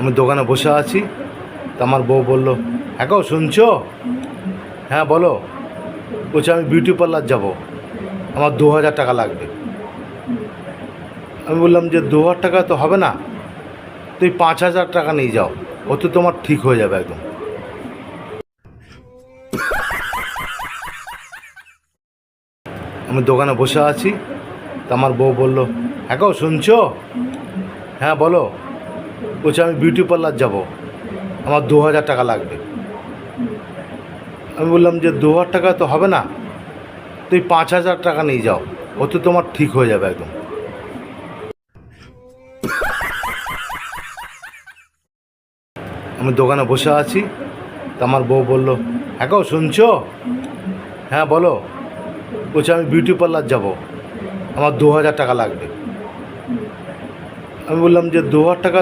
আমি দোকানে বসে আছি, তা আমার বউ বলল, হ্যাঁ গো শুনছো? হ্যাঁ বলো। বলছে আমি বিউটি পার্লার যাব, আমার 2000 টাকা লাগবে। আমি বললাম যে 2000 টাকা তো হবে না, তুই 5000 টাকা নিয়ে যাও, ওতে তোমার ঠিক হয়ে যাবে একদম। আমি দোকানে বসে আছি, তা আমার বউ বলল, হ্যাঁ গো শুনছো? হ্যাঁ বলো। বলছে আমি বিউটি পার্লার যাব, আমার 2000 টাকা লাগবে। আমি বললাম যে 2000 টাকা তো হবে না, তুই 5000 টাকা নিয়ে যাও, ওতে তোমার ঠিক হয়ে যাবে একদম। আমি দোকানে বসে আছি, তা আমার বউ বলল, হ্যাঁ গো শুনছো? হ্যাঁ বলো। বলছে আমি বিউটি পার্লার যাব, আমার 2000 টাকা লাগবে। আমি বললাম যে 2000 টাকা